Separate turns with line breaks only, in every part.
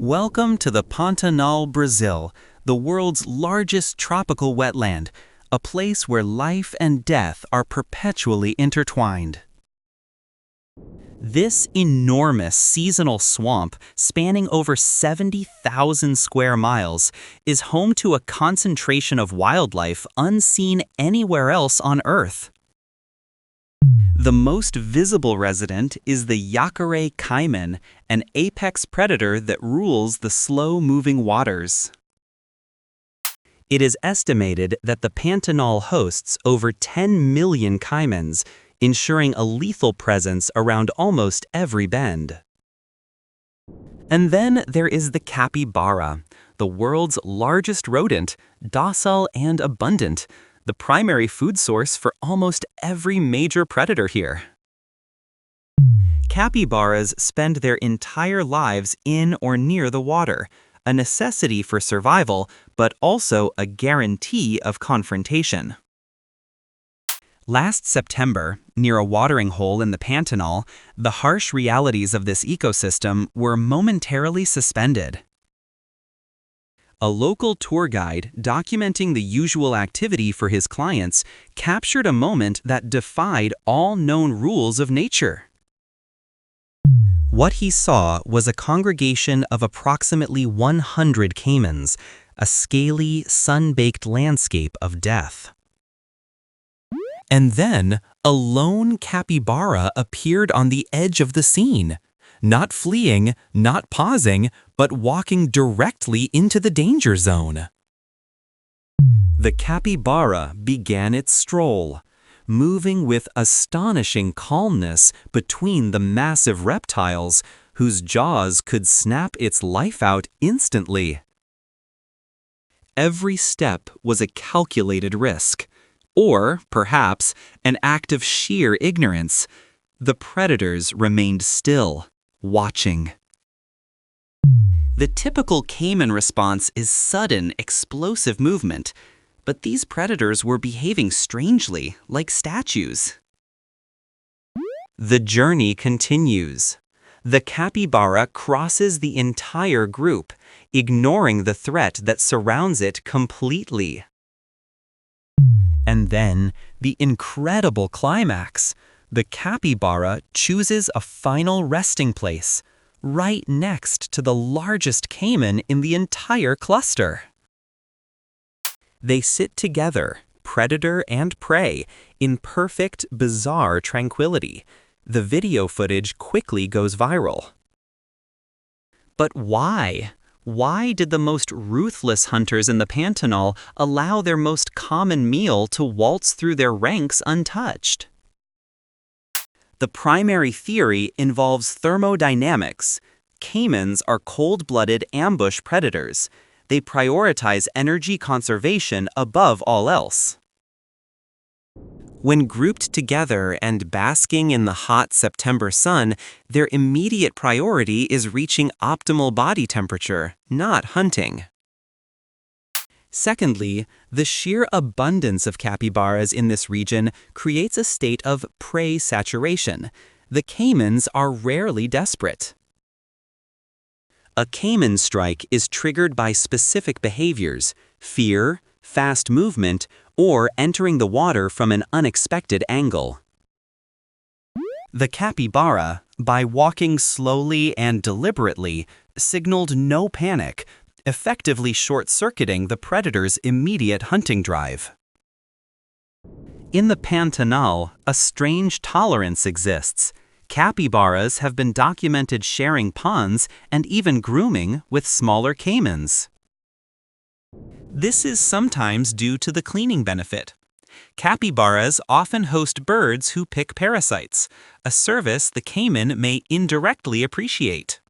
Welcome to the Pantanal, Brazil, the world's largest tropical wetland, a place where life and death are perpetually intertwined. This enormous seasonal swamp, spanning over 70,000 square miles, is home to a concentration of wildlife unseen anywhere else on Earth. The most visible resident is the Yacare Caiman, an apex predator that rules the slow-moving waters. It is estimated that the Pantanal hosts over 10 million caimans, ensuring a lethal presence around almost every bend. And then there is the capybara, the world's largest rodent, docile and abundant, the primary food source for almost every major predator here. Capybaras spend their entire lives in or near the water, a necessity for survival, but also a guarantee of confrontation. Last September, near a watering hole in the Pantanal, the harsh realities of this ecosystem were momentarily suspended. A local tour guide documenting the usual activity for his clients captured a moment that defied all known rules of nature. What he saw was a congregation of approximately 100 caimans, a scaly, sun-baked landscape of death. And then, a lone capybara appeared on the edge of the scene, not fleeing, not pausing, but walking directly into the danger zone. The capybara began its stroll, moving with astonishing calmness between the massive reptiles whose jaws could snap its life out instantly. Every step was a calculated risk, or perhaps an act of sheer ignorance. The predators remained still, watching. The typical caiman response is sudden, explosive movement, but these predators were behaving strangely, like statues. The journey continues. The capybara crosses the entire group, ignoring the threat that surrounds it completely. And then, the incredible climax. The capybara chooses a final resting place, right next to the largest caiman in the entire cluster. They sit together, predator and prey, in perfect, bizarre tranquility. The video footage quickly goes viral. But why? Why did the most ruthless hunters in the Pantanal allow their most common meal to waltz through their ranks untouched? The primary theory involves thermodynamics. Caimans are cold-blooded ambush predators. They prioritize energy conservation above all else. When grouped together and basking in the hot September sun, their immediate priority is reaching optimal body temperature, not hunting. Secondly, the sheer abundance of capybaras in this region creates a state of prey saturation. The caimans are rarely desperate. A caiman strike is triggered by specific behaviors: fear, fast movement, or entering the water from an unexpected angle. The capybara, by walking slowly and deliberately, signaled no panic, effectively short-circuiting the predator's immediate hunting drive. In the Pantanal, a strange tolerance exists. Capybaras have been documented sharing ponds and even grooming with smaller caimans. This is sometimes due to the cleaning benefit. Capybaras often host birds who pick parasites, a service the caiman may indirectly appreciate.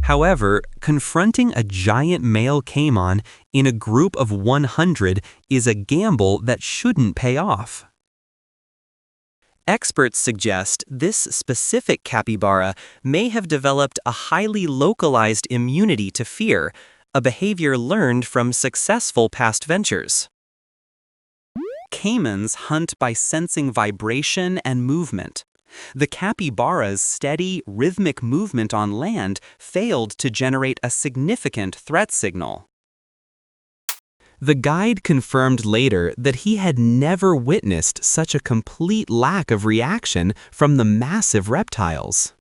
However, confronting a giant male caiman in a group of 100 is a gamble that shouldn't pay off. Experts suggest this specific capybara may have developed a highly localized immunity to fear, a behavior learned from successful past ventures. Caimans hunt by sensing vibration and movement. The capybara's steady, rhythmic movement on land failed to generate a significant threat signal. The guide confirmed later that he had never witnessed such a complete lack of reaction from the massive reptiles.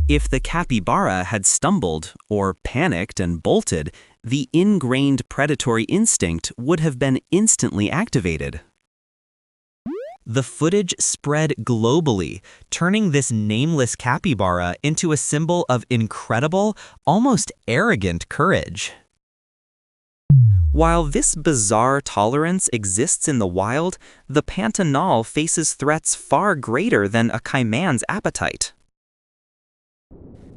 If the capybara had stumbled or panicked and bolted, the ingrained predatory instinct would have been instantly activated. The footage spread globally, turning this nameless capybara into a symbol of incredible, almost arrogant courage. While this bizarre tolerance exists in the wild, the Pantanal faces threats far greater than a caiman's appetite.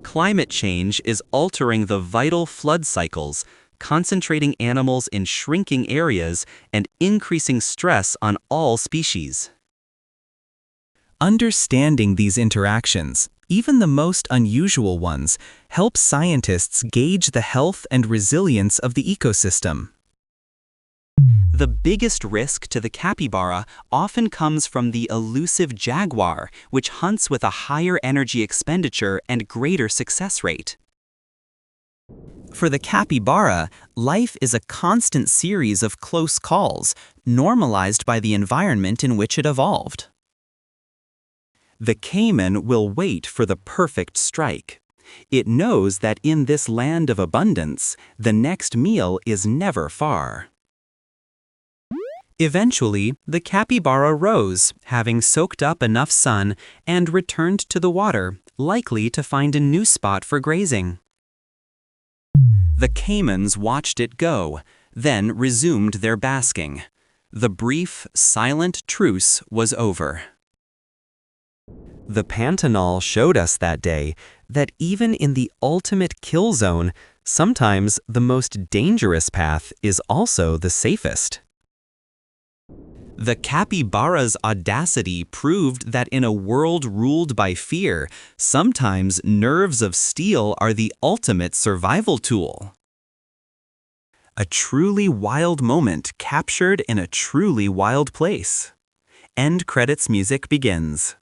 Climate change is altering the vital flood cycles, concentrating animals in shrinking areas and increasing stress on all species. Understanding these interactions, even the most unusual ones, helps scientists gauge the health and resilience of the ecosystem. The biggest risk to the capybara often comes from the elusive jaguar, which hunts with a higher energy expenditure and greater success rate. For the capybara, life is a constant series of close calls, normalized by the environment in which it evolved. The caiman will wait for the perfect strike. It knows that in this land of abundance, the next meal is never far. Eventually, the capybara rose, having soaked up enough sun, and returned to the water, likely to find a new spot for grazing. The caimans watched it go, then resumed their basking. The brief, silent truce was over. The Pantanal showed us that day that even in the ultimate kill zone, sometimes the most dangerous path is also the safest. The capybara's audacity proved that in a world ruled by fear, sometimes nerves of steel are the ultimate survival tool. A truly wild moment captured in a truly wild place. End credits music begins.